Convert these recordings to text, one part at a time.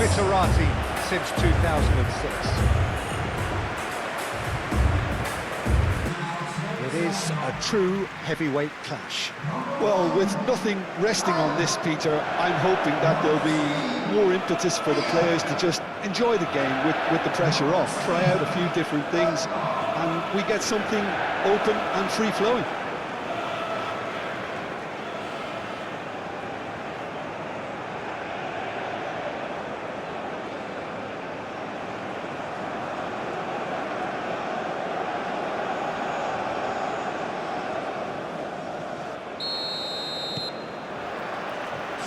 glitterati since 2006. It is a true heavyweight clash. Well, with nothing resting on this, Peter, I'm hoping that there'll be more impetus for the players to just enjoy the game with the pressure off, try out a few different things, and we get something open and free-flowing.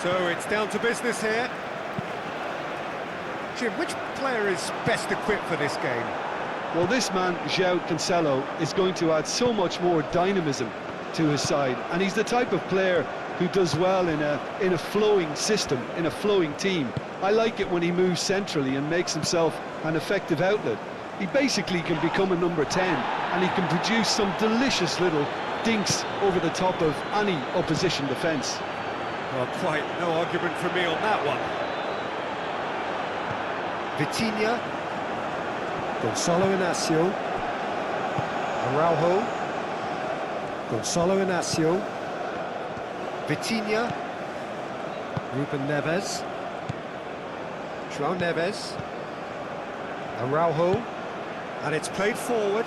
So it's down to business here. Jim, which player is best equipped for this game? Well, this man, João Cancelo, is going to add so much more dynamism to his side, and he's the type of player who does well in a flowing system, in a flowing team. I like it when he moves centrally and makes himself an effective outlet. He basically can become a number 10, and he can produce some delicious little dinks over the top of any opposition defence. Well, quite no argument from me on that one. Vitinha, Gonçalo Inácio, Araujo, Gonçalo Inácio, Vitinha, Ruben Neves, João Neves, Araujo, and it's played forward.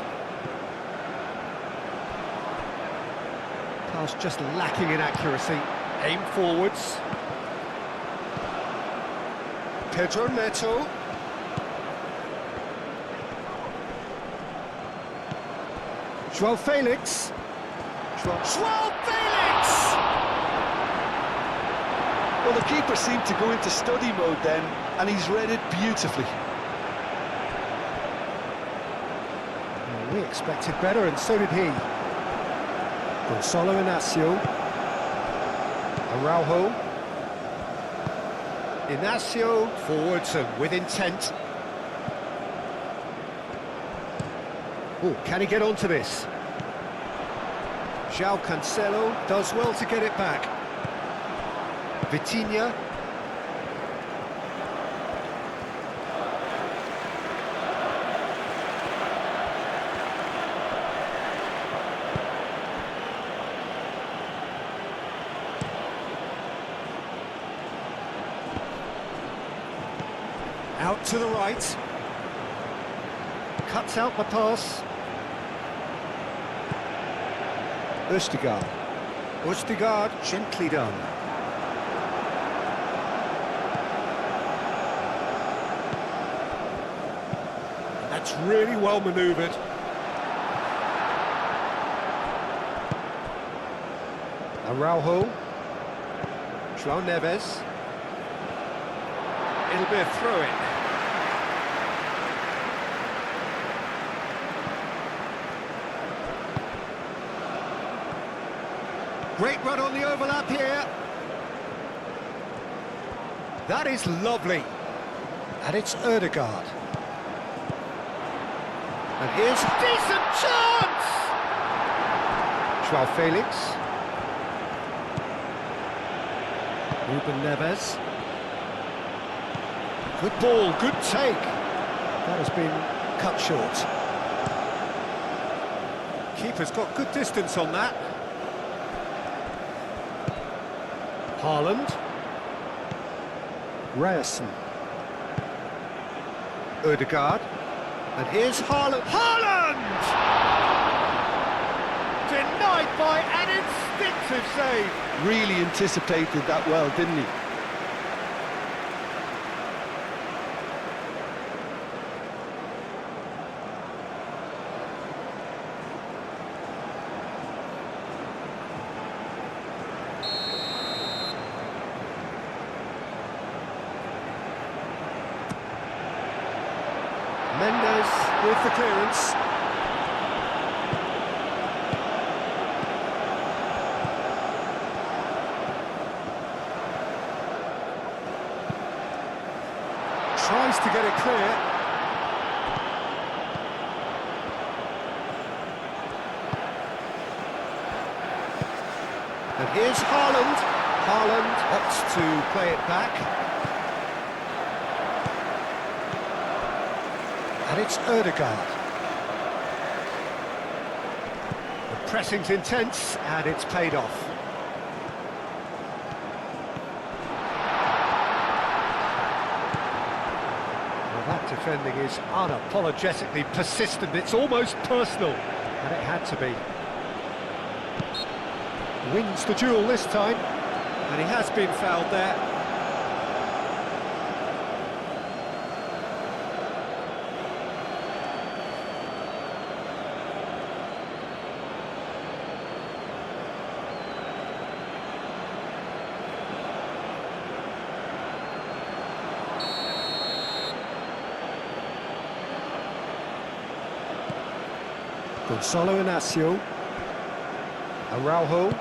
Pass just lacking in accuracy. Aim forwards. Pedro Neto. João Felix. João Felix! Well, the keeper seemed to go into study mode then, and he's read it beautifully. Well, we expected better, and so did he. Gonçalo Inácio. Araujo. Inácio forwards and with intent. Oh, can he get onto this? João Cancelo does well to get it back. Vitinha. Out to the right. Cuts out the pass. Østigard. Østigard, gently done. That's really well manoeuvred. Araujo. João Neves. It'll be a throw-in. Great run on the overlap here. That is lovely. And it's Ødegaard. And here's a decent chance! João Felix. Ruben Neves. Good ball, good take. That has been cut short. Keeper's got good distance on that. Haaland. Ryerson. Ødegaard. And here's Haaland. Haaland! Denied by an instinctive save. Really anticipated that well, didn't he? Mendes with the clearance. Tries to get it clear. And here's Haaland. Haaland opts to play it back. And it's Ødegaard. The pressing's intense, and it's paid off. Well, that defending is unapologetically persistent. It's almost personal, and it had to be. Wins the duel this time, and he has been fouled there. Gonzalo Inacio, Araujo,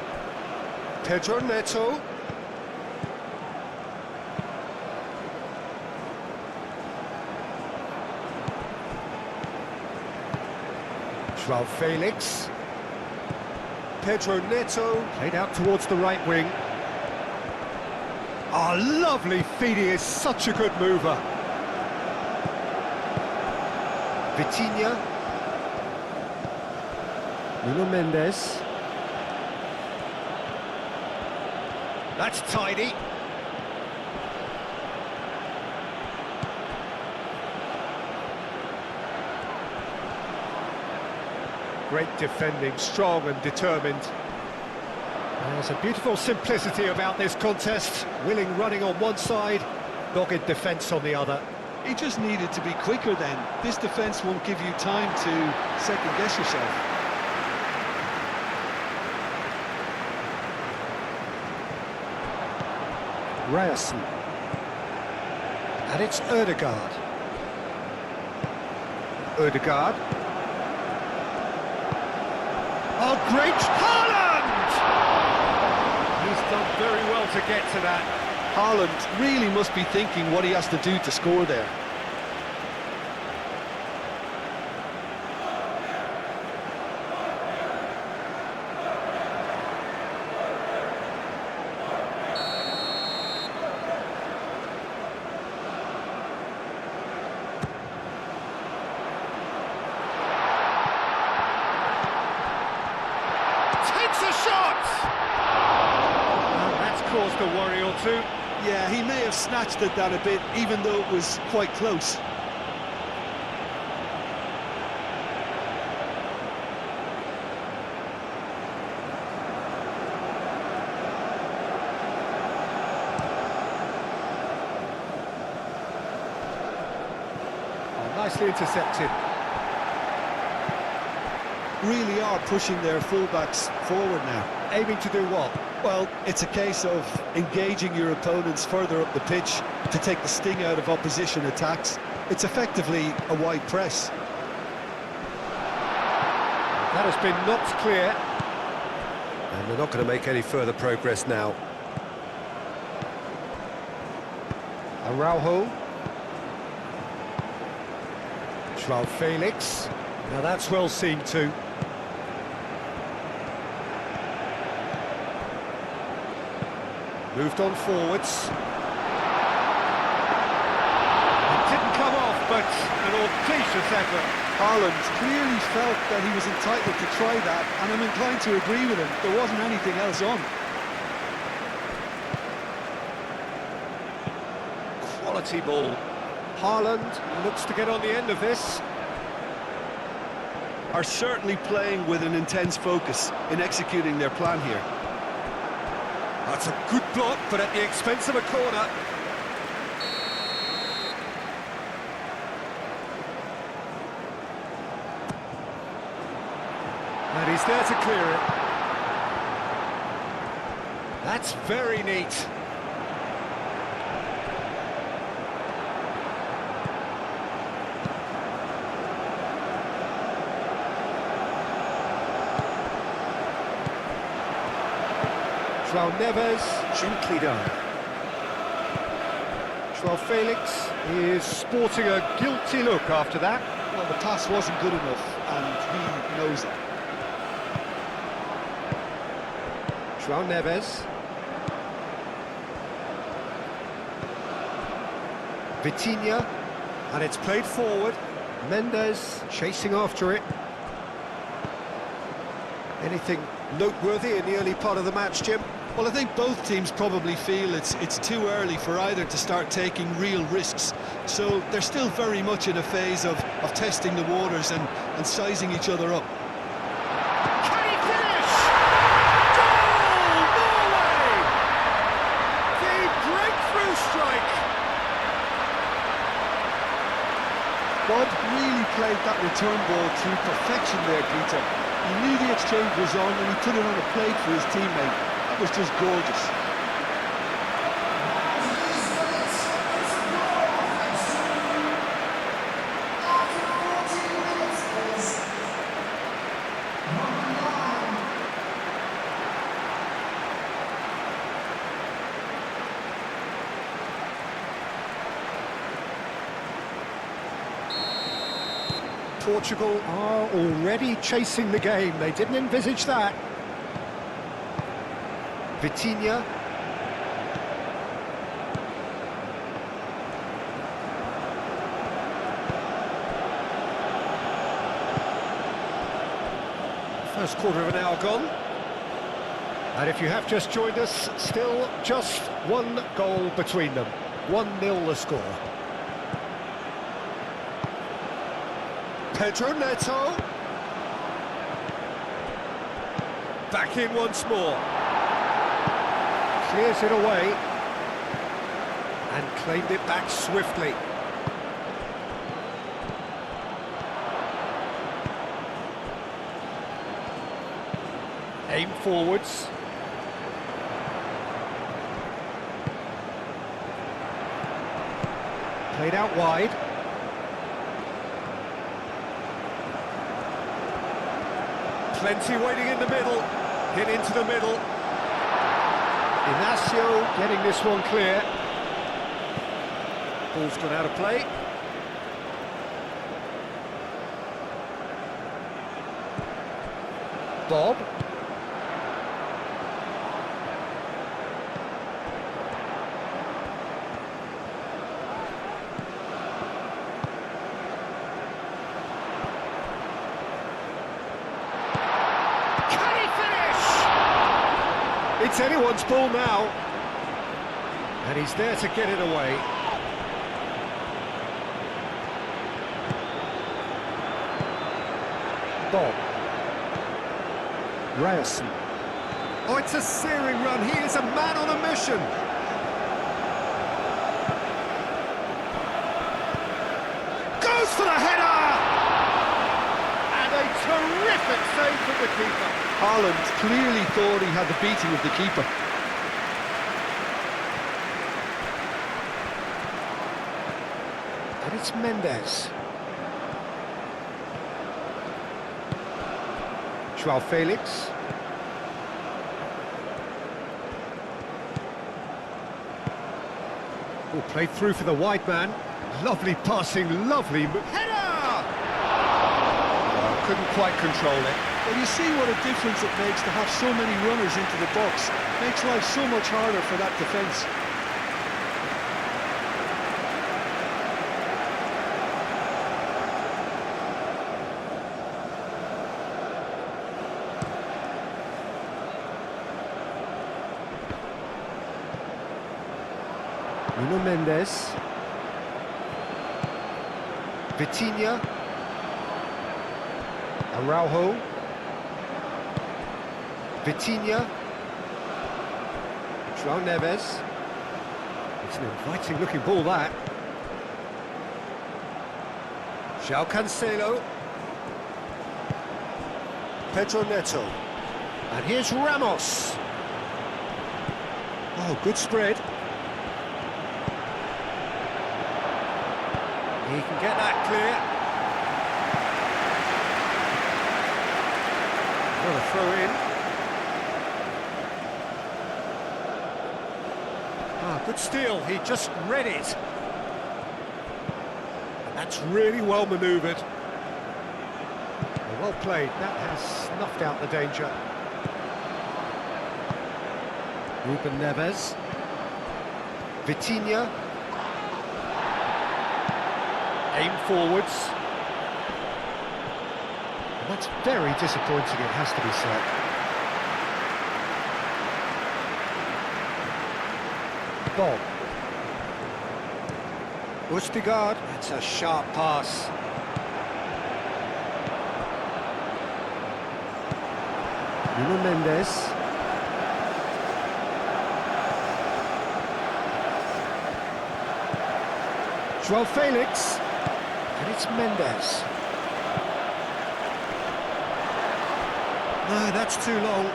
Pedro Neto, João Felix, Pedro Neto, played out towards the right wing. Oh, lovely feed, he is such a good mover. Vitinha, Nuno Mendes. That's tidy. Great defending, strong and determined. There's a beautiful simplicity about this contest. Willing running on one side, dogged defence on the other. He just needed to be quicker then. This defence won't give you time to second-guess yourself. Ryerson. And it's Ødegaard. Ødegaard. Oh, great! Haaland! He's done very well to get to that. Haaland really must be thinking what he has to do to score there. Takes a shot! And that's caused a worry or two. Yeah, he may have snatched at that a bit, even though it was quite close. Oh, nicely intercepted. Really are pushing their fullbacks forward now. Aiming to do what? Well, it's a case of engaging your opponents further up the pitch to take the sting out of opposition attacks. It's effectively a wide press. That has been knocked clear. And they're not going to make any further progress now. Araujo. João Felix. Now that's well seen too. Moved on forwards. It didn't come off, but an audacious effort. Haaland clearly felt that he was entitled to try that, and I'm inclined to agree with him. There wasn't anything else on. Quality ball. Haaland looks to get on the end of this. Are certainly playing with an intense focus in executing their plan here. That's a good block, but at the expense of a corner. And he's there to clear it. That's very neat. João Neves, gently done. João Felix is sporting a guilty look after that. Well, the pass wasn't good enough, and he knows it. João Neves. Vitinha, and it's played forward. Mendes chasing after it. Anything noteworthy in the early part of the match, Jim? Well, I think both teams probably feel it's too early for either to start taking real risks. So they're still very much in a phase of testing the waters and sizing each other up. Can he finish? Goal! Norway! The breakthrough strike! Bob really played that return ball to perfection there, Peter. He knew the exchange was on and he put it on a plate for his teammate. That was just gorgeous. Portugal are already chasing the game. They didn't envisage that. Vitinha. First quarter of an hour gone. And if you have just joined us, still just one goal between them. 1-0 the score. Pedro Neto. Back in once more. Clears it away. And claimed it back swiftly. Aim forwards. Played out wide. Plenty waiting in the middle, hit into the middle. Inacio getting this one clear. Ball's gone out of play. Bob. It's anyone's ball now, and he's there to get it away. Bob. Ryerson. Oh, it's a searing run. He is a man on a mission. Goes for the header! And a terrific save from the keeper. Haaland clearly thought he had the beating of the keeper. And it's Mendes. Joao Felix. Oh, played through for the wide man. Lovely passing, lovely... Header! Oh, couldn't quite control it. Well, you see what a difference it makes to have so many runners into the box. Makes life so much harder for that defence. Nuno Mendes. Vitinha. Araujo. Vitinha. Joao Neves. It's an inviting looking ball, that. Joao Cancelo. Pedro Neto. And here's Ramos. Oh, good spread. He can get that clear. What a throw in. Ah, good steal. He just read it. And that's really well manoeuvred. Well played. That has snuffed out the danger. Ruben Neves. Vitinha. Aim forwards. That's very disappointing, it has to be said. Bob. Ustigard, that's a sharp pass. Nuno Mendes. João Felix. And it's Mendes. No, that's too long.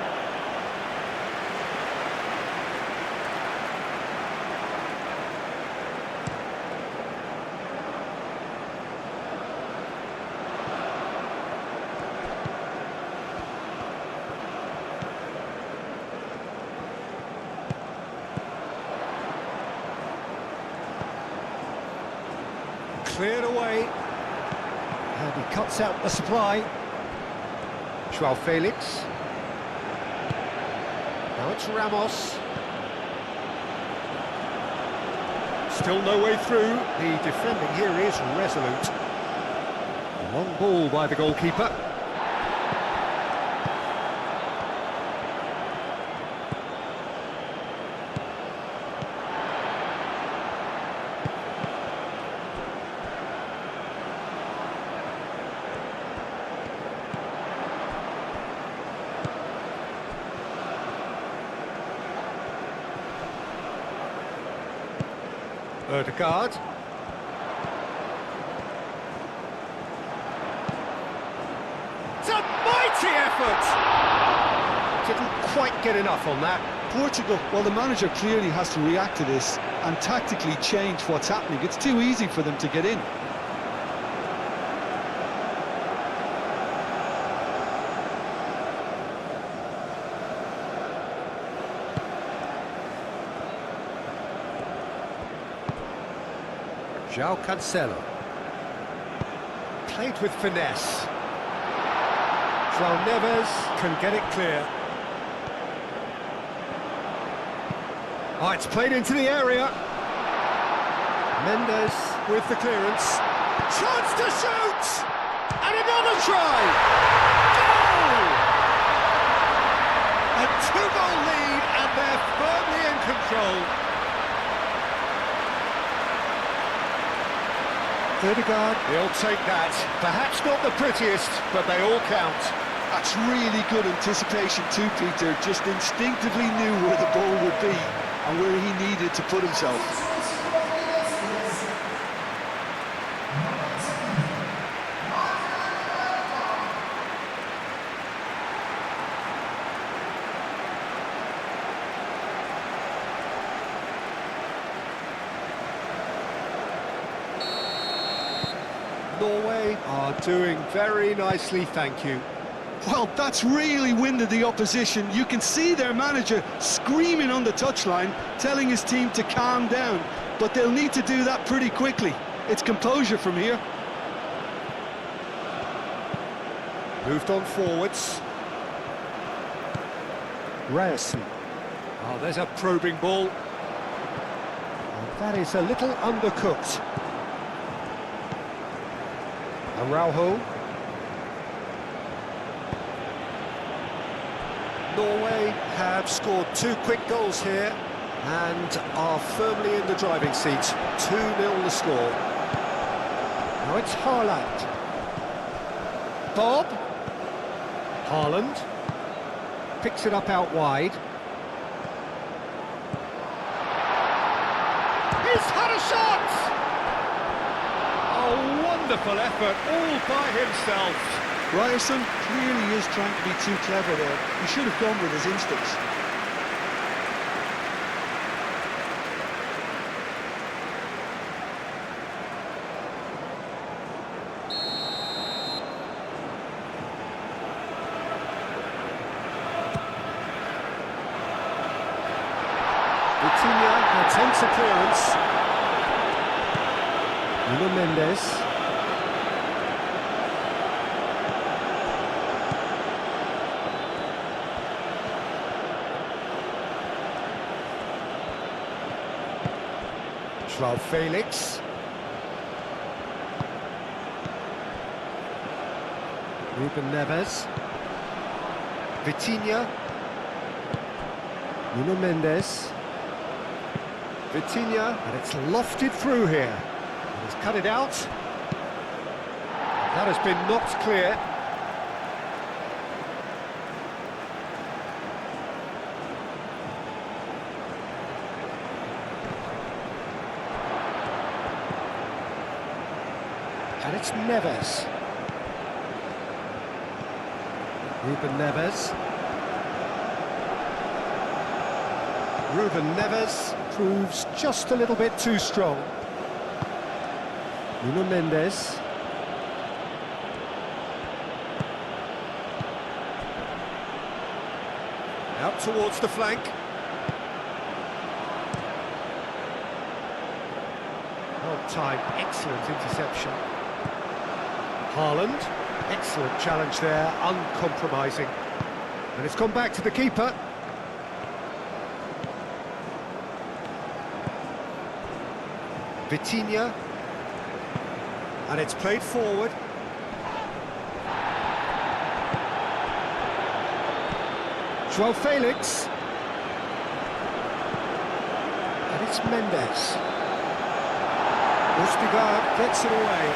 Cleared away, and he cuts out the supply. João Felix. Now it's Ramos. Still no way through. The defending here is resolute. Long ball by the goalkeeper. Odegaard. It's a mighty effort! Didn't quite get enough on that. Portugal, well, the manager clearly has to react to this and tactically change what's happening. It's too easy for them to get in. João Cancelo. Played with finesse. João Neves can get it clear. Oh, it's played into the area. Mendes with the clearance. Chance to shoot! And another try! Goal! A two-goal lead, and they're firmly in control. Odegaard, he'll take that. Perhaps not the prettiest, but they all count. That's really good anticipation too, Peter. Just instinctively knew where the ball would be and where he needed to put himself. Norway are doing very nicely, thank you. Well, that's really winded the opposition. You can see their manager screaming on the touchline, telling his team to calm down, but they'll need to do that pretty quickly. It's composure from here. Moved on forwards. Ryerson. Oh, there's a probing ball. Oh, that is a little undercooked. Araujo. Norway have scored 2 quick goals here and are firmly in the driving seat. 2-0 the score. Now it's Haaland. Bob. Haaland. Picks it up out wide. He's had a shot! A wonderful effort all by himself. Ryerson clearly is trying to be too clever there. He should have gone with his instincts. Vitinha attempts a clearance. Nuno Mendes. João Felix. Ruben Neves. Vitinha. Nuno Mendes. Vitinha, and it's lofted through here. And he's cut it out. That has been knocked clear. And it's Neves. Ruben Neves. Ruben Neves proves just a little bit too strong. Nuno Mendes. Out towards the flank. Well timed, excellent interception. Haaland, excellent challenge there, uncompromising. And it's gone back to the keeper. Vitinha. And it's played forward. João Felix. And it's Mendes. Ostergaard gets it away.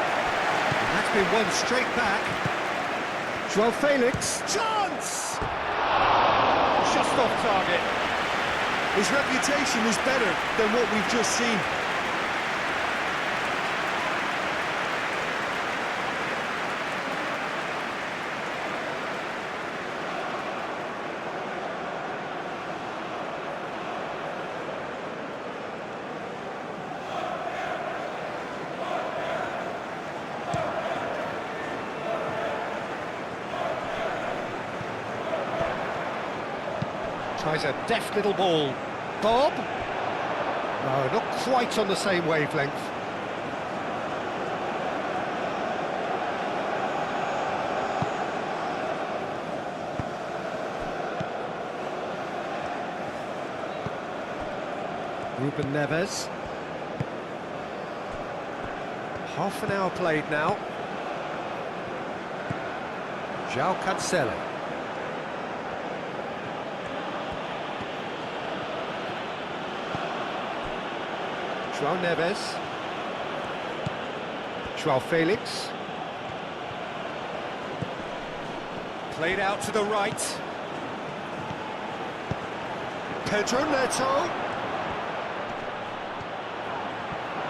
And that's been won straight back. João Felix. Chance! Just off target. His reputation is better than what we've just seen. Tries a deft little ball. Bob? No, not quite on the same wavelength. Ruben Neves. Half an hour played now. João Cancelo. João Neves. João Felix. Played out to the right. Pedro Neto.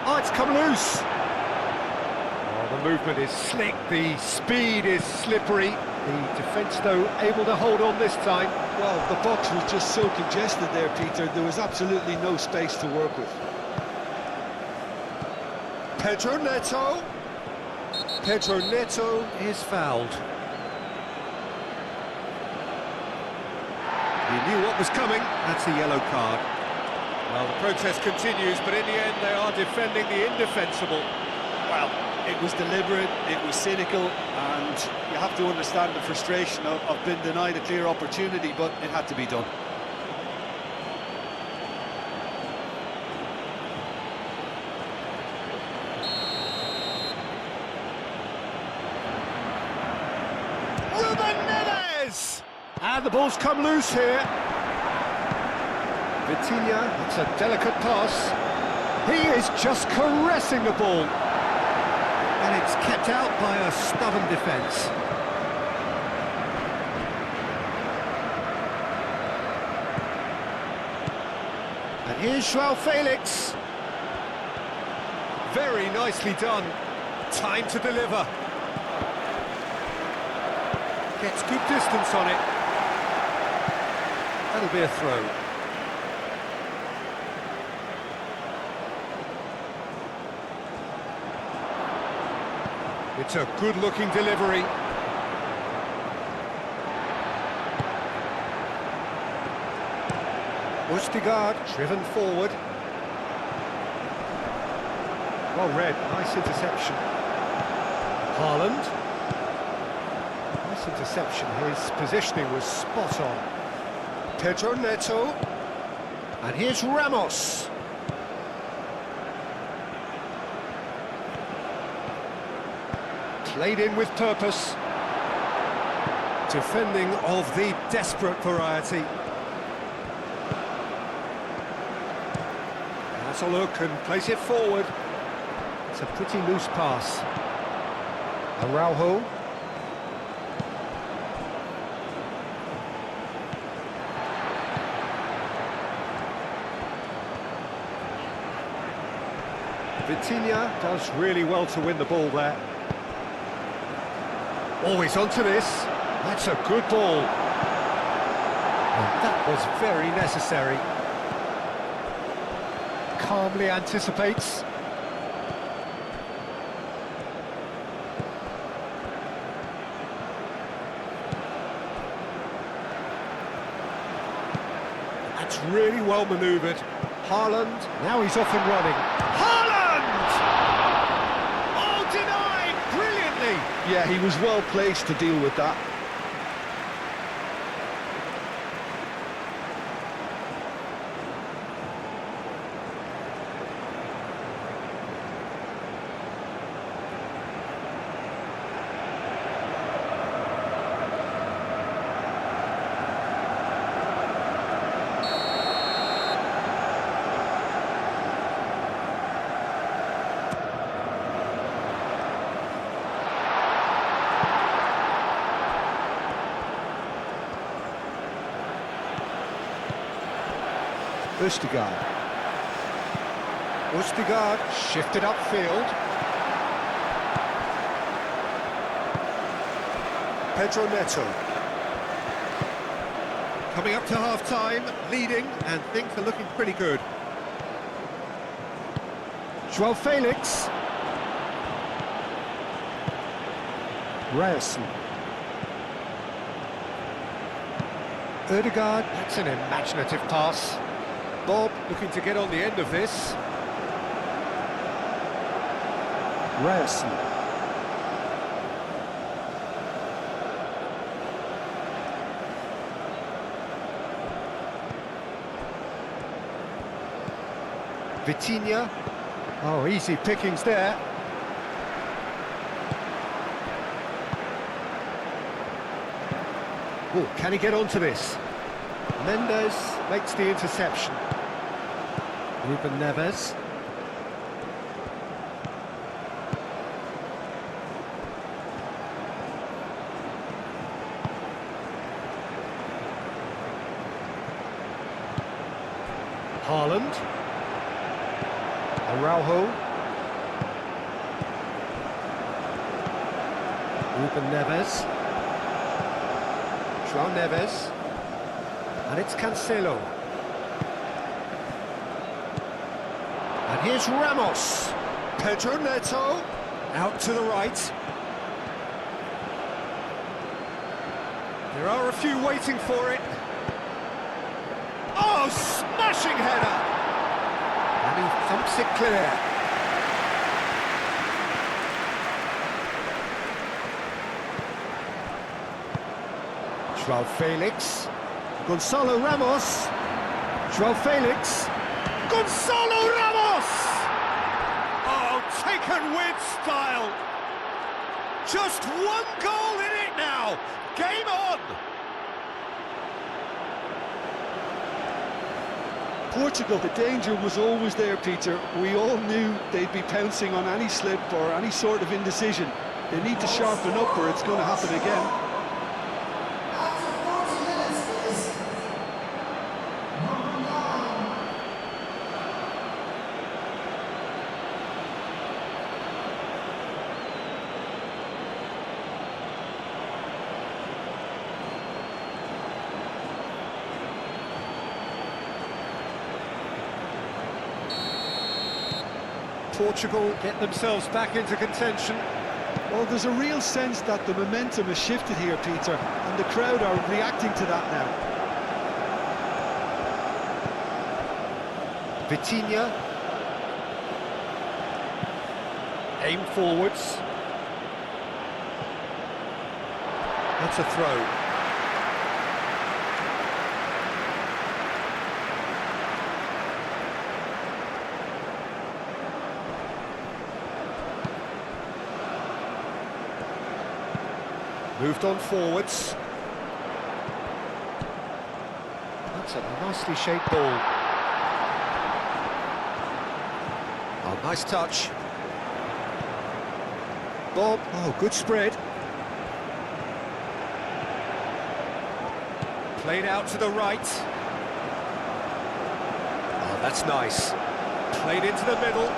Oh, it's come loose. Oh, the movement is slick, the speed is slippery. The defence, though, able to hold on this time. Well, the box was just so congested there, Peter. There was absolutely no space to work with. Pedro Neto. Pedro Neto is fouled. He knew what was coming. That's a yellow card. Well, the protest continues, but in the end they are defending the indefensible. Well, it was deliberate, it was cynical, and you have to understand the frustration of being denied a clear opportunity, but it had to be done. And the ball's come loose here. Vitinha, it's a delicate pass. He is just caressing the ball. And it's kept out by a stubborn defence. And here's João Felix. Very nicely done. Time to deliver. Gets good distance on it. That'll be a throw. It's a good-looking delivery. Ostergaard driven forward. Well read, nice interception. Haaland. Nice interception, his positioning was spot on. Pedro Neto. And here's Ramos. Played in with purpose. Defending of the desperate variety. Has a look and plays it forward. It's a pretty loose pass. Araujo. Vitinha does really well to win the ball there. Always onto this. That's a good ball. And that was very necessary. Calmly anticipates. That's really well manoeuvred. Haaland, now he's off and running. Haaland! Oh, denied brilliantly! Yeah, he was well placed to deal with that. Østigard. Østigard shifted upfield. Pedro Neto. Coming up to half-time, leading, and things are looking pretty good. João Felix. Ryerson. Ødegaard, that's an imaginative pass. Bob looking to get on the end of this. Ryerson. Vitinha. Oh, easy pickings there. Oh, can he get onto this? Mendes makes the interception. Ruben Neves. Haaland. Araujo. Ruben Neves. João Neves. And it's Cancelo. And here's Ramos. Pedro Neto. Out to the right. There are a few waiting for it. Oh, smashing header! And he thumps it clear. João Felix. Gonzalo Ramos. João Felix. Gonzalo Ramos! Oh, taken with style. Just one goal in it now. Game on! Portugal, the danger was always there, Peter. We all knew they'd be pouncing on any slip or any sort of indecision. They need to sharpen up or it's going to happen again. Portugal get themselves back into contention. Well, there's a real sense that the momentum has shifted here, Peter, and the crowd are reacting to that now. Vitinha. Aim forwards. That's a throw. Moved on forwards. It's a nicely shaped ball. Oh, nice touch. Bob, oh, good spread. Played out to the right. Oh, that's nice. Played into the middle.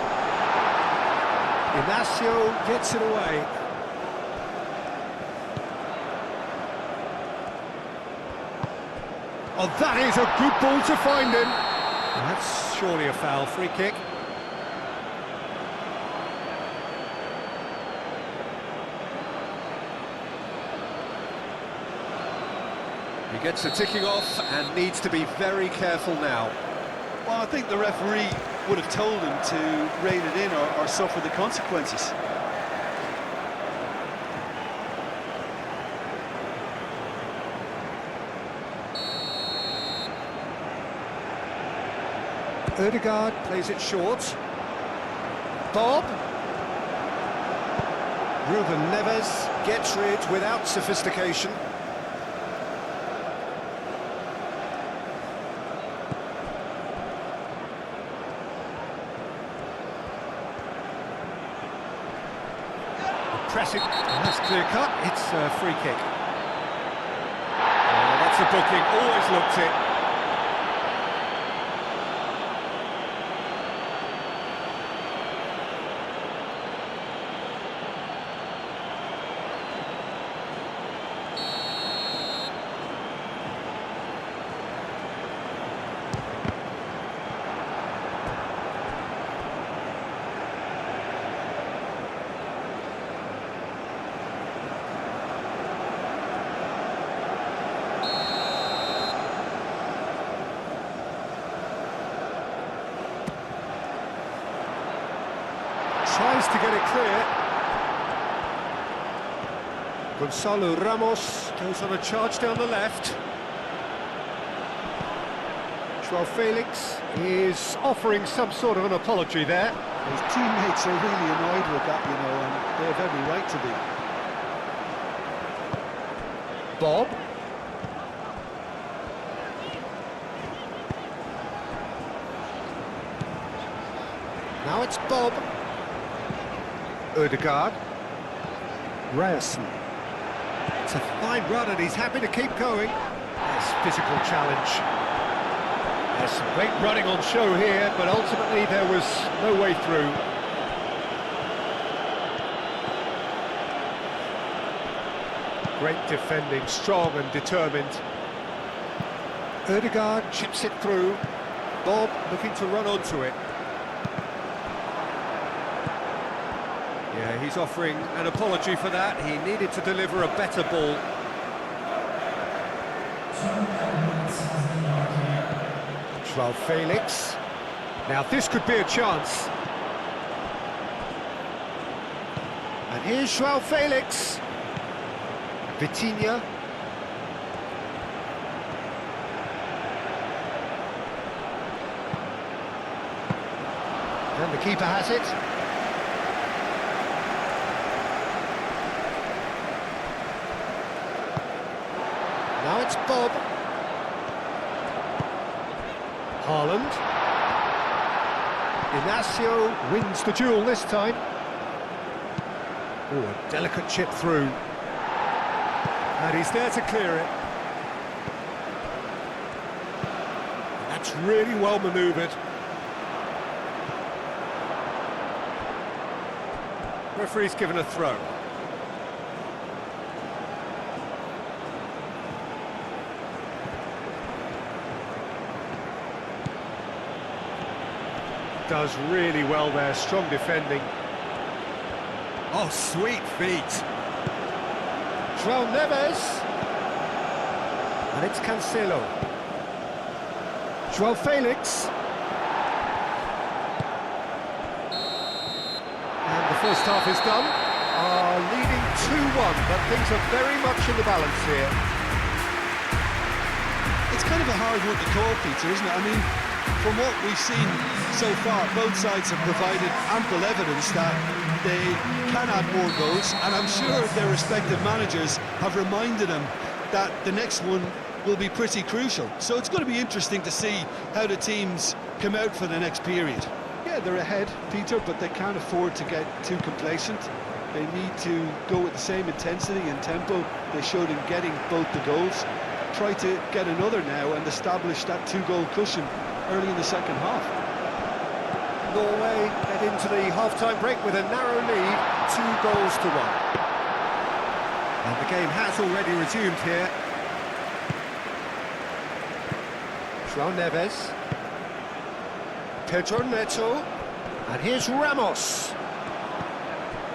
Inacio gets it away. Oh, that is a good ball to find him. That's surely a foul, free kick. He gets a ticking off and needs to be very careful now. Well, I think the referee would have told him to rein it in or suffer the consequences. Ødegaard plays it short. Bob. Ruben Neves gets rid without sophistication. Pressing, that's clear cut, it's a free kick. Oh, that's a booking, always looked it. Tries to get it clear. Gonzalo Ramos goes on a charge down the left. João Felix is offering some sort of an apology there. His teammates are really annoyed with that, you know, and they have every right to be. Bob. Now it's Bob. Ødegaard. Ryerson. It's a fine run and he's happy to keep going. Nice physical challenge. There's some great running on show here, but ultimately there was no way through. Great defending, strong and determined. Ødegaard chips it through. Bob looking to run onto it. Yeah, he's offering an apology for that. He needed to deliver a better ball. João Felix. Now this could be a chance. And here's João Felix. Vitinha. And the keeper has it. Now it's Bob. Haaland. Inacio wins the duel this time. Oh, a delicate chip through. And he's there to clear it. That's really well manoeuvred. Referee's given a throw. Does really well there, strong defending. Oh, sweet feet. João Neves. And it's Cancelo. João Felix. And the first half is done. Leading 2-1, but things are very much in the balance here. It's kind of a hard one to call, Peter, isn't it? I mean, from what we've seen so far, both sides have provided ample evidence that they can add more goals, and I'm sure their respective managers have reminded them that the next one will be pretty crucial. So it's going to be interesting to see how the teams come out for the next period. Yeah, they're ahead, Peter, but they can't afford to get too complacent. They need to go with the same intensity and tempo they showed in getting both the goals. Try to get another now and establish that two-goal cushion early in the second half. Norway head into the half-time break with a narrow lead, 2-1. And the game has already resumed here. João Neves. Pedro Neto. And here's Ramos.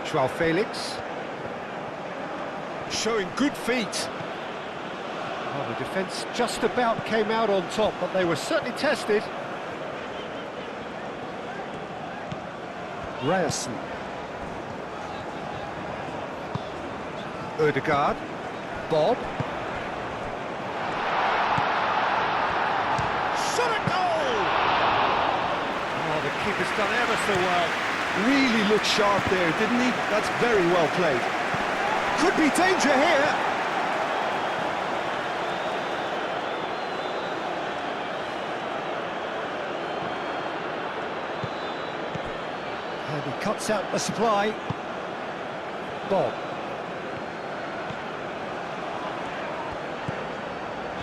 João Felix. Showing good feet. Well, the defence just about came out on top, but they were certainly tested. Ryerson. Ødegaard. Bob. Shot at goal! Oh, the keeper's done ever so well. Really looked sharp there, didn't he? That's very well played. Could be danger here. And he cuts out the supply. Bob.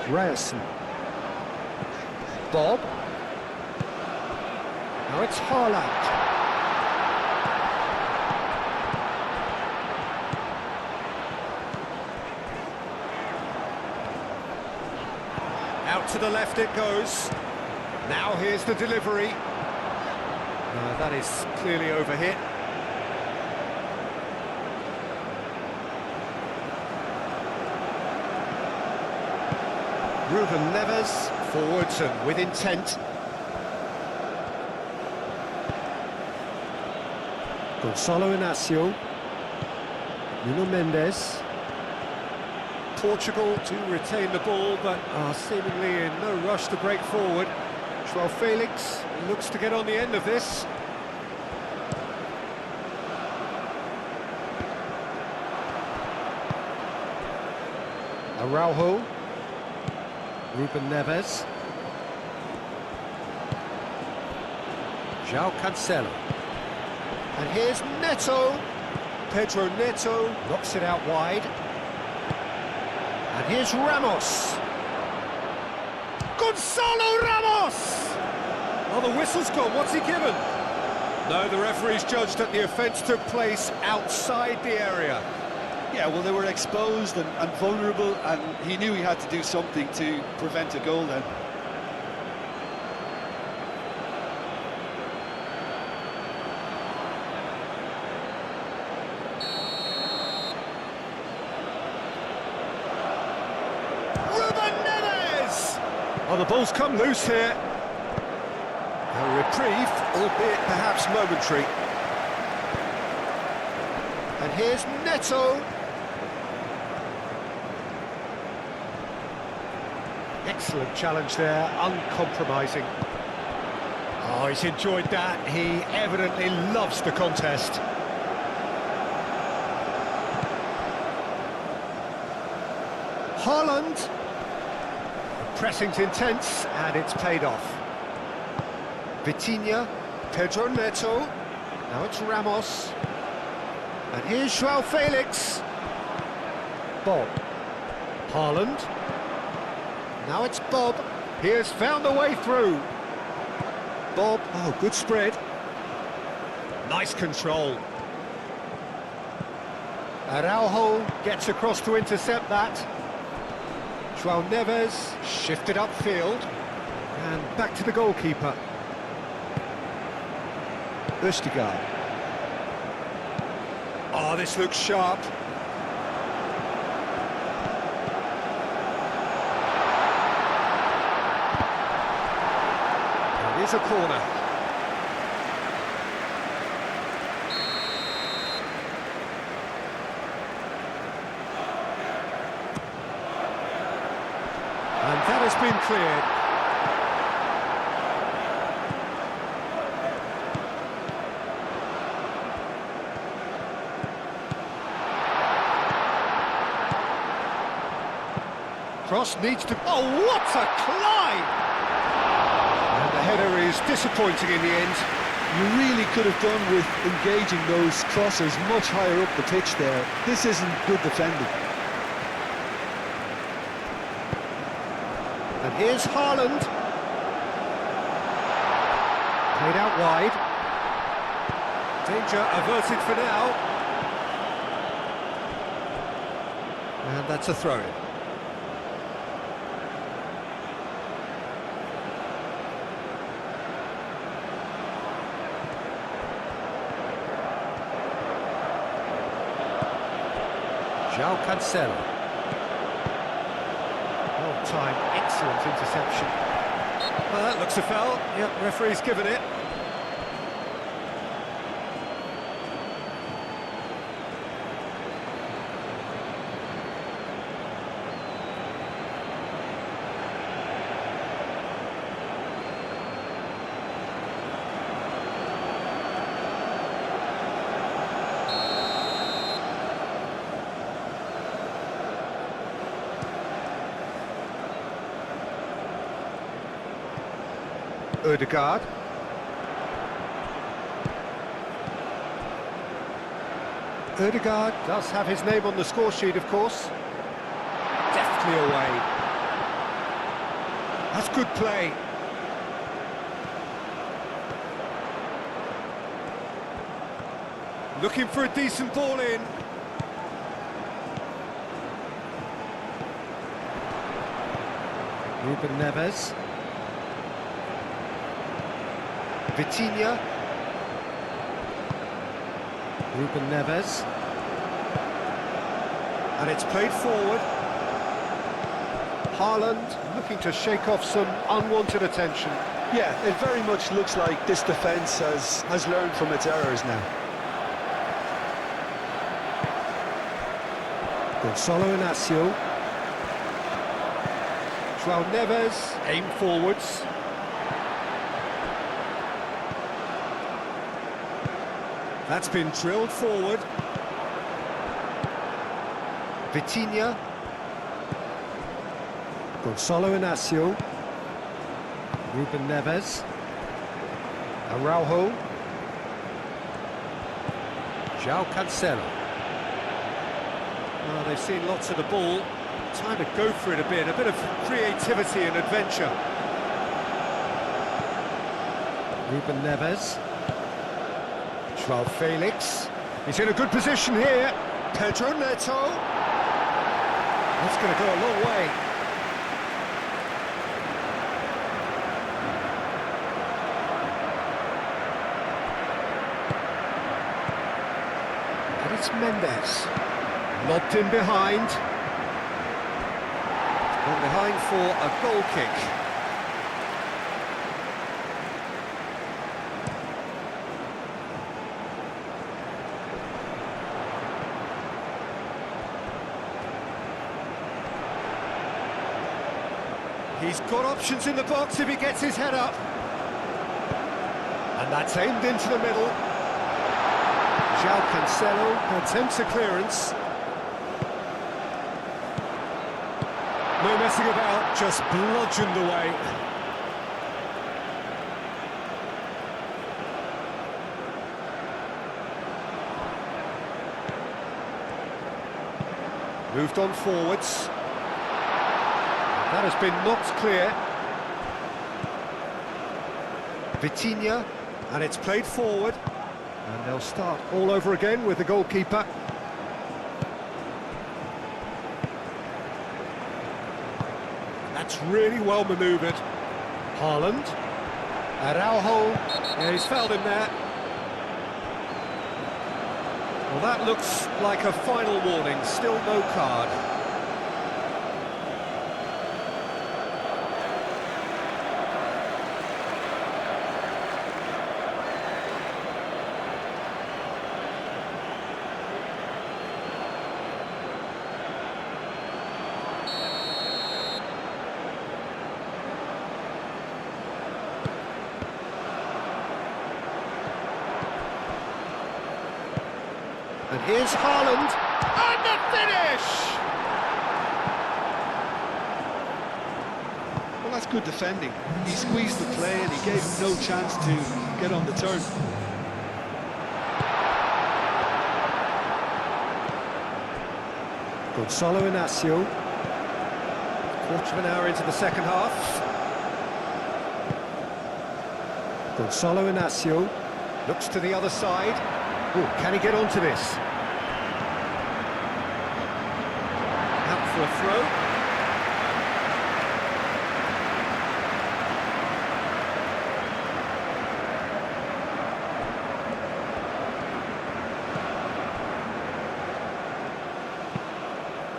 Ryerson. Bob. Now it's Haaland. Out to the left it goes. Now here's the delivery. That is clearly overhit. Ruben Neves, forwards and with intent. Gonçalo Inácio. Nuno Mendes. Portugal to retain the ball, but are seemingly in no rush to break forward. João Felix looks to get on the end of this. Araujo. Ruben Neves. João Cancelo. And here's Neto. Pedro Neto knocks it out wide. And here's Ramos. Gonçalo Ramos! Oh, the whistle's gone. What's he given? No, the referee's judged that the offence took place outside the area. Yeah, well, they were exposed and vulnerable, and he knew he had to do something to prevent a goal then. Ruben Neves! Oh, the ball's come loose here. A reprieve, albeit perhaps momentary. And here's Neto. Excellent challenge there, uncompromising. Oh, he's enjoyed that. He evidently loves the contest. Haaland. The pressing's intense, and it's paid off. Vitinha, Pedro Neto. Now it's Ramos. And here's João Felix. Bob. Haaland. Now it's Bob. He has found the way through. Bob, oh, good spread. Nice control. Araujo gets across to intercept that. João Neves shifted upfield. And back to the goalkeeper. Ødegaard. Oh, this looks sharp. It is a corner. And that has been cleared. Cross needs to... Oh, what a climb! And the header is disappointing in the end. You really could have done with engaging those crosses much higher up the pitch there. This isn't good defending. And here's Haaland. Played out wide. Danger averted for now. And that's a throw-in. João Cancelo. Well timed, excellent interception. Well, that looks a foul. Yep, referee's given it. Ødegaard. Ødegaard does have his name on the score sheet, of course. Deftly away. That's good play. Looking for a decent ball in. Ruben Neves. Vitinha. Ruben Neves. And it's played forward. Haaland looking to shake off some unwanted attention. Yeah, it very much looks like this defence has learned from its errors now. Gonçalo Inácio. João Neves, aim forwards. That's been drilled forward. Vitinha. Gonçalo Inácio. Ruben Neves. Araujo. João Cancelo. Well, they've seen lots of the ball. Time to go for it a bit of creativity and adventure. Ruben Neves. João Felix. He's in a good position here. Pedro Neto. That's going to go a long way. And it's Mendes. Lobbed in behind. Gone behind for a goal kick. He's got options in the box if he gets his head up. And that's aimed into the middle. João Cancelo attempts a clearance. No messing about, just bludgeoned away. Moved on forwards. That has been knocked clear. Vitinha, and it's played forward. And they'll start all over again with the goalkeeper. That's really well manoeuvred. Haaland. Araujo. Yeah, he's fouled him there. Well, that looks like a final warning. Still no card. And here's Haaland, and the finish! that's good defending. He squeezed the play and he gave him no chance to get on the turn. Gonzalo Inacio. Quarter of an hour into the second half. Gonzalo Inacio looks to the other side. Oh, can he get onto this? Out for a throw.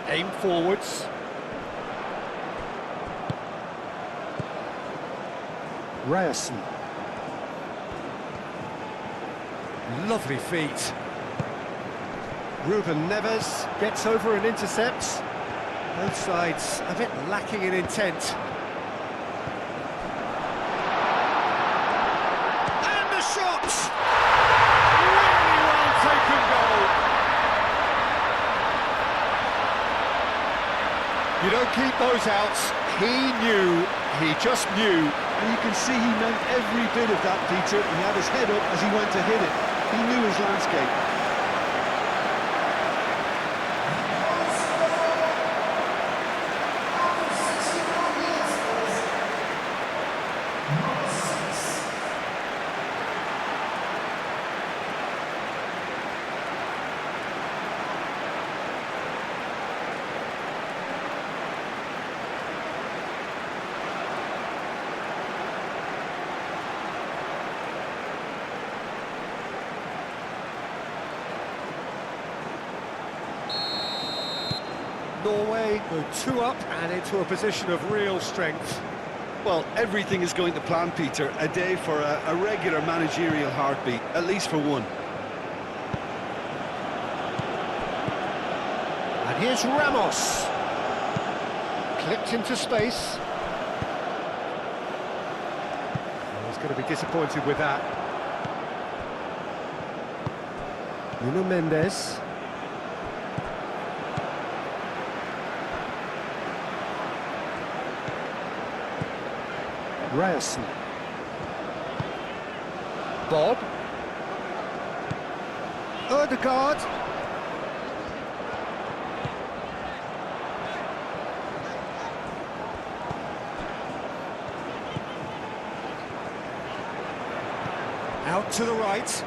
Aim forwards. Ryerson. Lovely feet. Ruben Neves gets over and intercepts. Both sides a bit lacking in intent. And the shot! Really well taken goal. You don't keep those outs. He just knew. And you can see he meant every bit of that, Peter. He had his head up as he went to hit it. He knew his landscape. Norway go 2 up and into a position of real strength. Well, everything is going to plan, Peter. A day for a regular managerial heartbeat, at least for one. And here's Ramos. Clipped into space. Oh, he's going to be disappointed with that. Nuno Mendes. Ryerson. Bob. Ødegaard. Out to the right.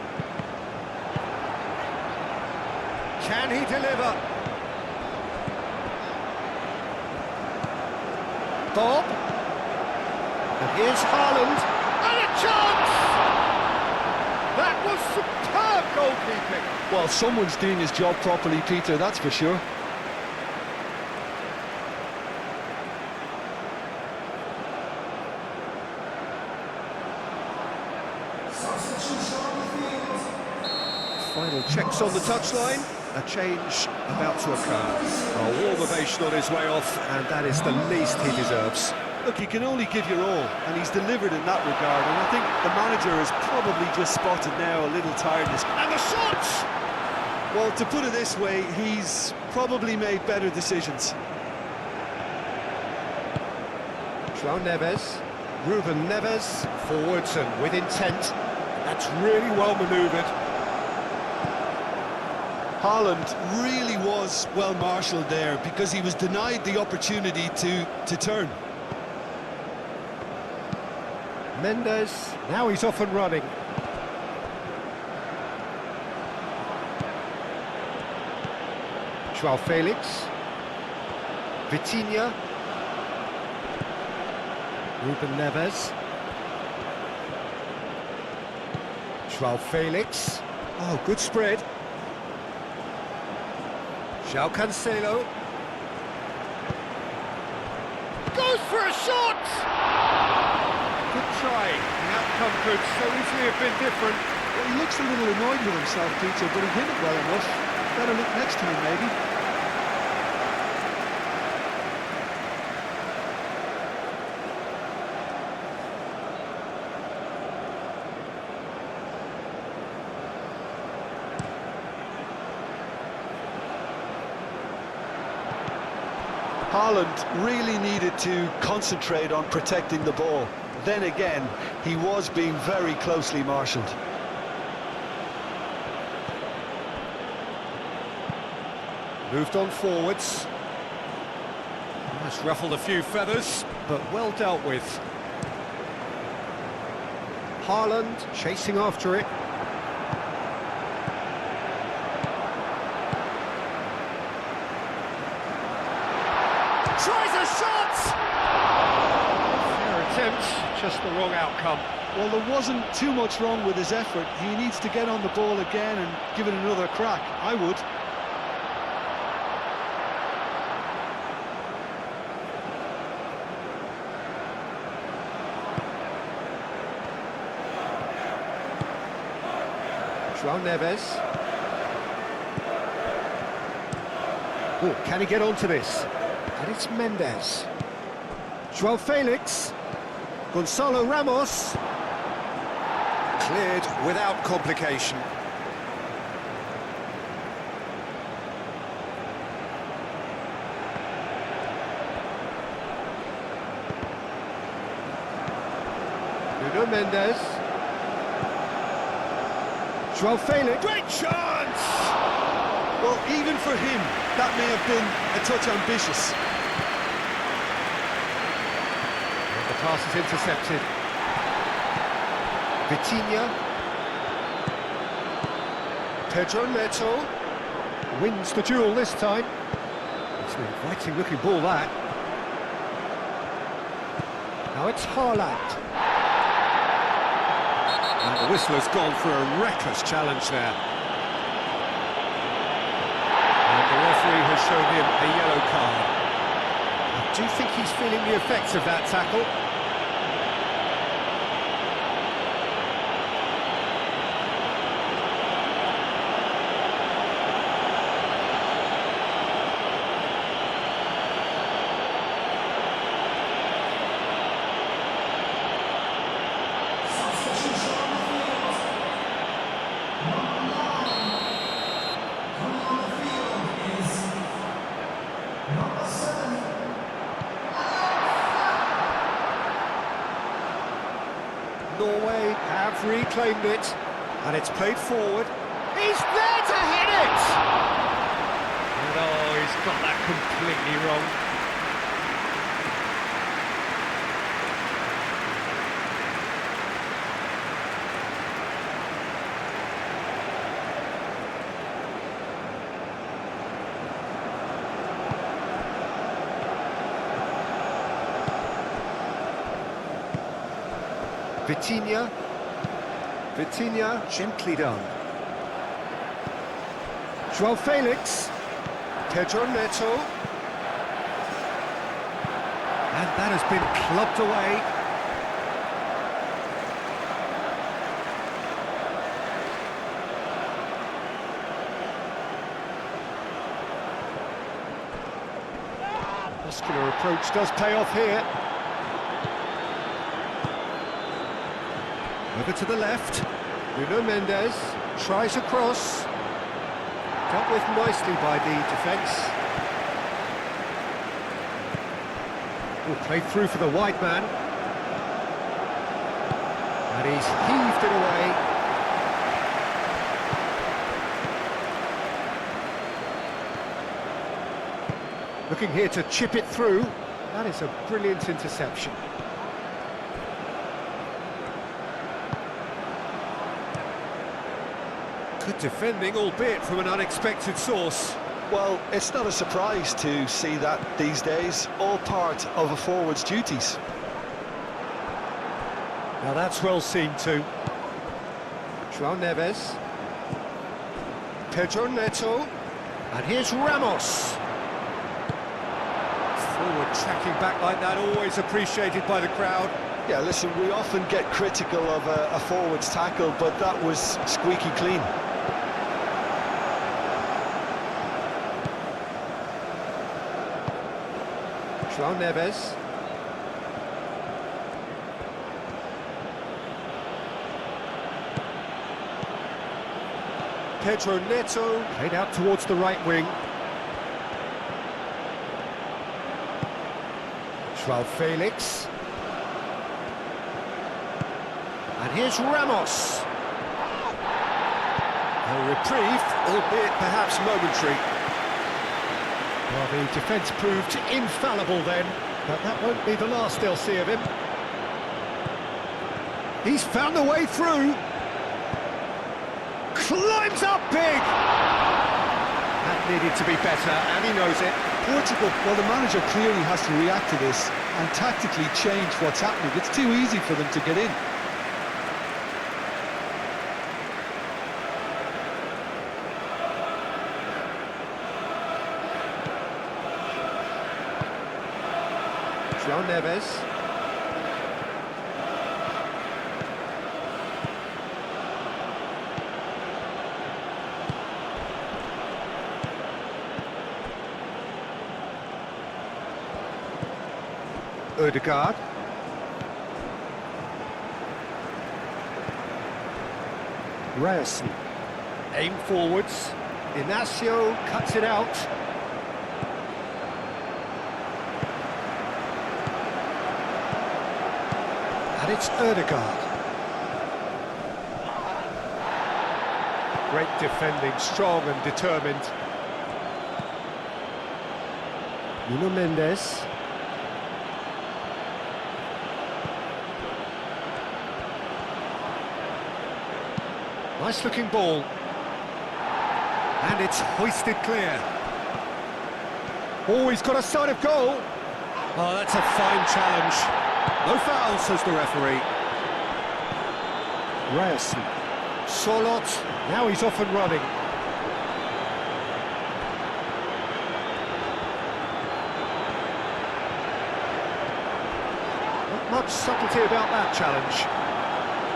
Can he deliver? Bob. And here's Haaland, and a chance! That was superb goalkeeping. Well, someone's doing his job properly, Peter, that's for sure. Final checks on the touchline. A change about to occur. A warm ovation on his way off, and that is the least he deserves. Look, you can only give your all, and he's delivered in that regard, and I think the manager has probably just spotted now a little tiredness. And the shot! Well, to put it this way, he's probably made better decisions. João Neves, Ruben Neves, forwards and with intent. That's really well manoeuvred. Haaland really was well marshalled there because he was denied the opportunity to turn. Mendes, now he's off and running. João Felix. Vitinha. Ruben Neves. João Felix. Oh, good spread. João Cancelo. Goes for a shot! Good try. The outcome could so easily have been different. Well, he looks a little annoyed with himself, Peter, but he hit it well enough. Better look next time, maybe. Haaland really needed to concentrate on protecting the ball. Then again, he was being very closely marshalled. Moved on forwards. That's ruffled a few feathers, but well dealt with. Haaland chasing after it. Tries a shot! Fair attempt, just the wrong outcome. Well, there wasn't too much wrong with his effort. He needs to get on the ball again and give it another crack. I would. João Neves. Oh, can he get onto this? And it's Mendes. João Felix. Gonzalo Ramos. Cleared without complication. Nuno Mendes. João Felix. Great chance! Well, even for him, that may have been a touch ambitious. And the pass is intercepted. Vitinha. Pedro Neto. Wins the duel this time. It's an inviting looking ball, that. Now it's Haaland. And the whistle has gone for a reckless challenge there. And the referee has shown him a yellow card. I do think he's feeling the effects of that tackle. Norway have reclaimed it, and it's played forward. He's there to hit it! And oh, he's got that completely wrong. Vitinha, gently done. João Felix, Pedro Neto, and that has been clubbed away. Muscular approach does pay off here. Over to the left, Nuno Mendes tries a cross, dealt with nicely by the defence. Played through for the wide man, and he's heaved it away. Looking here to chip it through. That is a brilliant interception. Good defending, albeit from an unexpected source. Well, it's not a surprise to see that these days, all part of a forward's duties. Now that's well seen too. João Neves. Pedro Neto. And here's Ramos. Forward tracking back like that, always appreciated by the crowd. Yeah, listen, we often get critical of a forward's tackle, but that was squeaky clean. João Neves. Pedro Neto, played out towards the right wing. Joao Felix. And here's Ramos. A reprieve, albeit perhaps momentary. Well, the defence proved infallible then, but that won't be the last they'll see of him. He's found a way through. Climbs up big! That needed to be better, and he knows it. Portugal, well, the manager clearly has to react to this and tactically change what's happening. It's too easy for them to get in. João Neves. Ødegaard. Ryerson. Aim forwards. Inacio cuts it out. And it's Ødegaard. Great defending, strong and determined. Nuno Mendes. Nice looking ball. And it's hoisted clear. Oh, he's got a sight of goal. Oh, that's a fine challenge. No foul, says the referee. Ryerson. Solot. Now he's off and running. Not much subtlety about that challenge.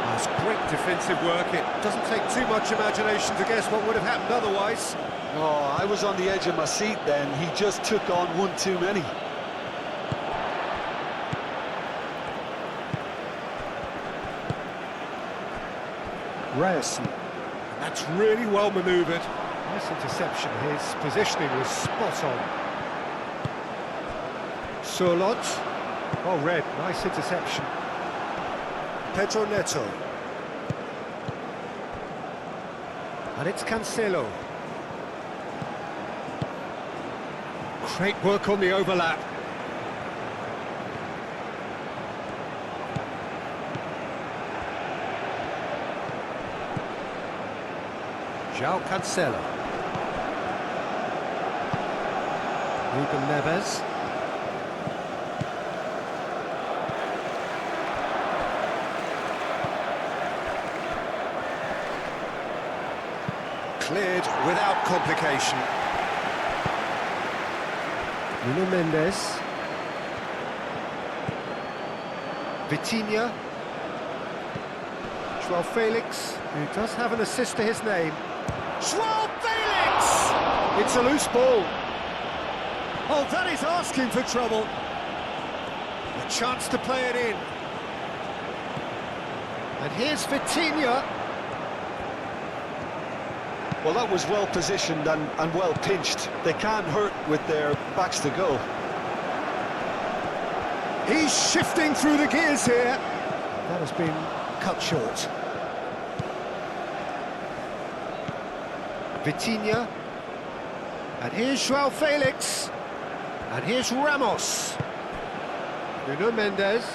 That's great defensive work. It doesn't take too much imagination to guess what would have happened otherwise. Oh, I was on the edge of my seat then. He just took on one too many. Ryerson. That's really well manoeuvred. Nice interception. His positioning was spot on. Solot. Oh, red. Nice interception. Pedro Neto. And it's Cancelo. Great work on the overlap. João Cancelo. Ruben Neves. Cleared without complication. Nuno Mendes. Vitinha. Joao Felix, who does have an assist to his name. Joao Felix! It's a loose ball. Oh, that is asking for trouble. A chance to play it in. And here's Vitinha. Well, that was well positioned and well pinched. They can't hurt with their backs to goal. He's shifting through the gears here. That has been cut short. Vitinha. And here's Joao Felix. And here's Ramos. Nuno Mendes.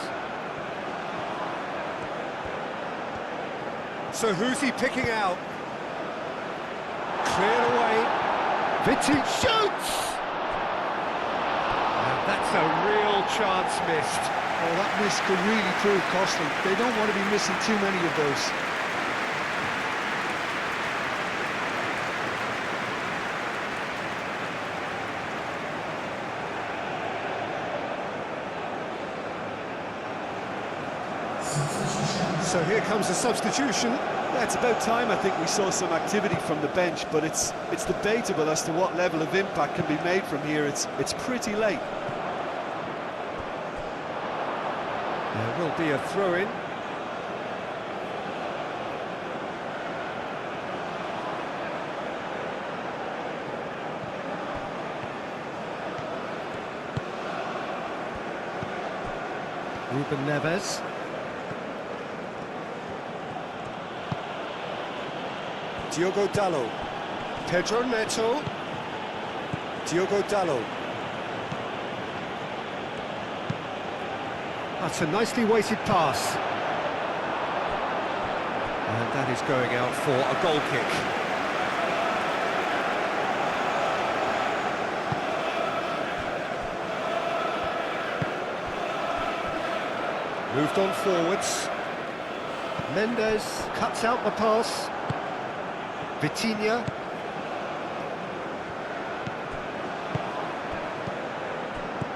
So who's he picking out? Cleared away. Vitinha shoots! And that's a real chance missed. Oh, that miss could really prove costly. They don't want to be missing too many of those. So here comes the substitution. Yeah, it's about time I think we saw some activity from the bench, but it's debatable as to what level of impact can be made from here. It's pretty late. There will be a throw-in. Ruben Neves. Diogo Dalot. Pedro Neto. Diogo Dalot. That's a nicely weighted pass. And that is going out for a goal kick. Moved on forwards. Mendes cuts out the pass. Vitinha.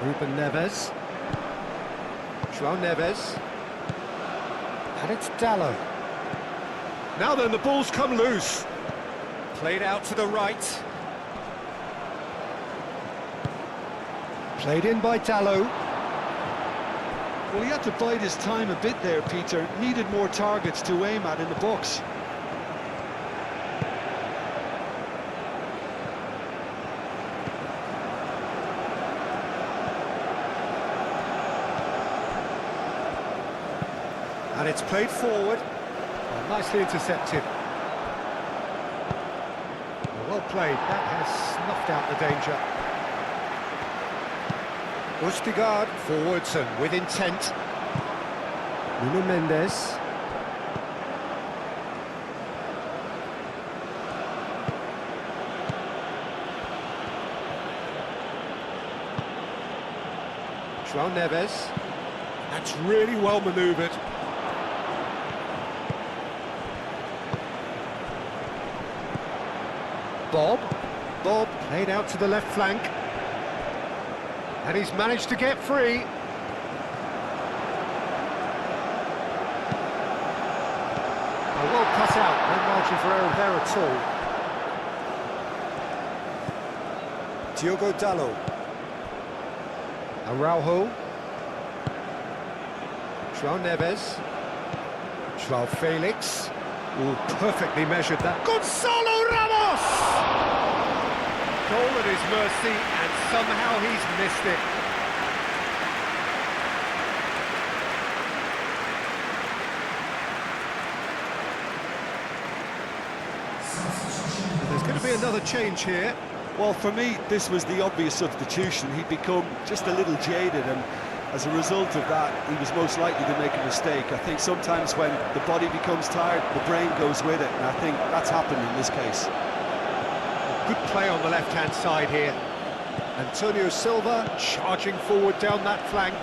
Ruben Neves. João Neves. And it's Dalot. Now then, the ball's come loose. Played out to the right. Played in by Dalot. Well, he had to bide his time a bit there, Peter. Needed more targets to aim at in the box. And it's played forward. Nicely intercepted. Well played. That has snuffed out the danger. Østigard forwards and with intent. Nuno Mendes. João Neves. That's really well manoeuvred. Bob played out to the left flank. And he's managed to get free. Well cut out, no margin for error there at all. Diogo Dalot. Araujo. João Neves. João Felix. Ooh, perfectly measured that. Gonzalo Ramos! Goal at his mercy, and somehow he's missed it. There's going to be another change here. Well, for me, this was the obvious substitution. He'd become just a little jaded, and as a result of that, he was most likely to make a mistake. I think sometimes when the body becomes tired, the brain goes with it, and I think that's happened in this case. Good play on the left-hand side here. Antonio Silva charging forward down that flank.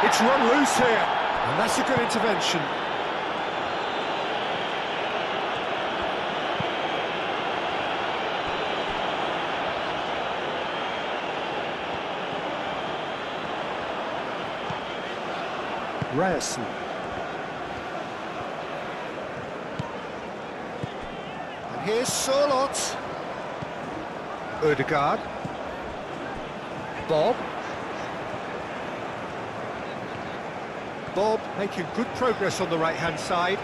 It's run loose here, and that's a good intervention. Ryerson. And here's Sorloth. Ødegaard. Bob making good progress on the right-hand side.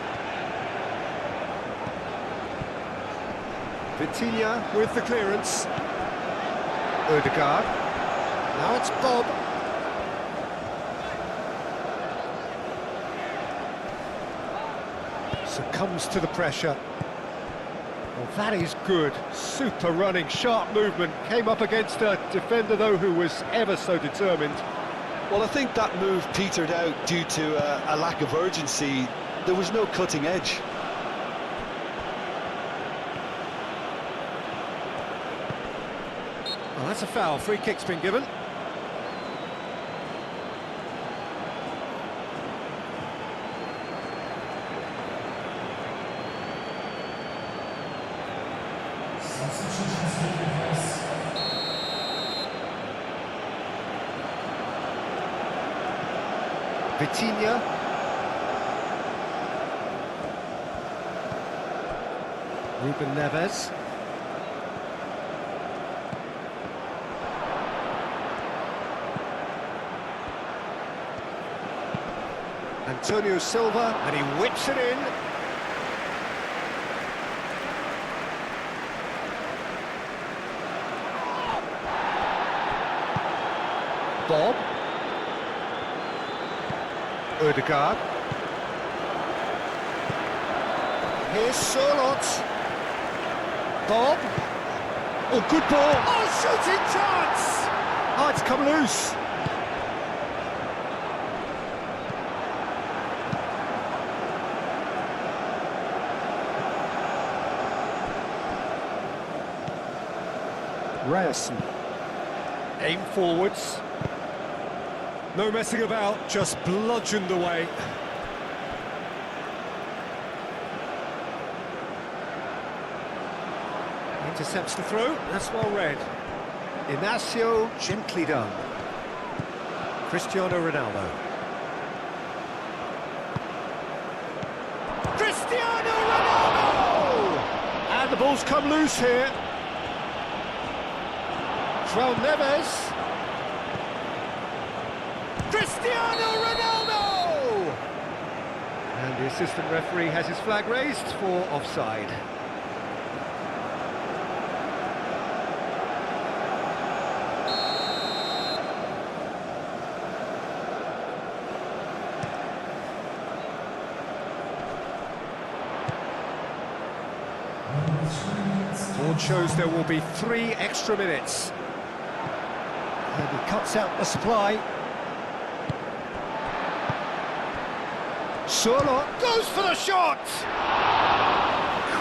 Vitinha with the clearance. Ødegaard. Now it's Bob. Succumbs to the pressure. Well, that is good. Super running, sharp movement. Came up against a defender, though, who was ever so determined. Well, I think that move petered out due to a lack of urgency. There was no cutting edge. Well, that's a foul. Free kick's been given. Vitinha. Ruben Neves. Antonio Silva, and he whips it in. Bob. Ødegaard. Here's Sørloth. Bob. Oh, good ball. Oh, shooting chance! Oh, it's come loose. Ryerson. Aim forwards. No messing about, just bludgeoned away. Intercepts the throw, that's well read. Inacio, gently done. Cristiano Ronaldo. Cristiano Ronaldo! And the ball's come loose here. João Neves. Cristiano Ronaldo! And the assistant referee has his flag raised for offside. Board shows there will be 3 extra minutes. And he cuts out the supply. Sørloth goes for the shot!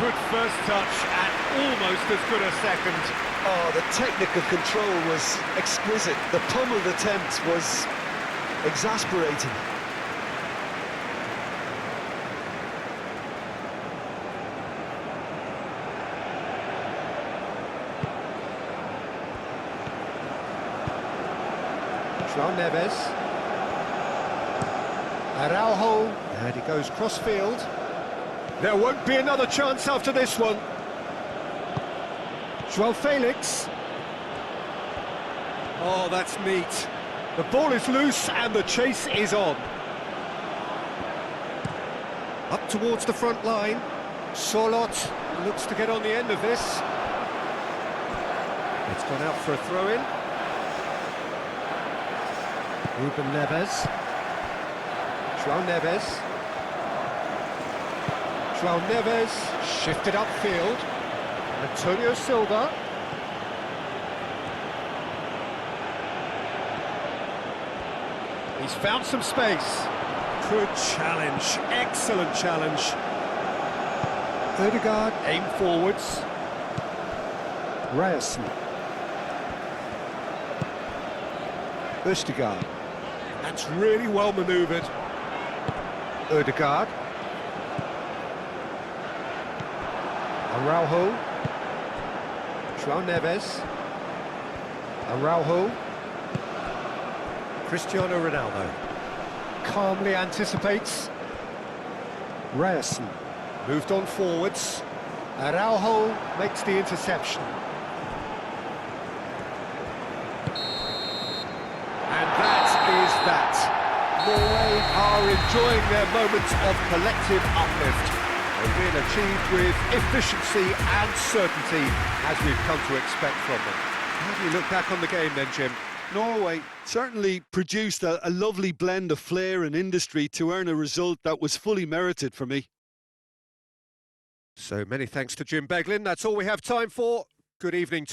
Good first touch and almost as good a second. Oh, the technical control was exquisite. The pummeled attempt was exasperating. João Neves. Araujo, and he goes cross-field. There won't be another chance after this one. João Felix. Oh, that's neat. The ball is loose and the chase is on. Up towards the front line. Sørloth looks to get on the end of this. It's gone out for a throw-in. Ruben Neves. João Neves. João Neves shifted upfield. Antonio Silva. He's found some space. Good challenge, excellent challenge. Ødegaard, aim forwards. Ryerson. Ødegaard. That's really well manoeuvred. Ødegaard. Araujo. João Neves. Araujo. Cristiano Ronaldo. Calmly anticipates. Ryerson. Moved on forwards. Araujo makes the interception. And that is that. Norway are enjoying their moment of collective uplift. A win achieved with efficiency and certainty, as we've come to expect from them. How do you look back on the game then, Jim? Norway certainly produced a lovely blend of flair and industry to earn a result that was fully merited for me. So many thanks to Jim Beglin. That's all we have time for. Good evening to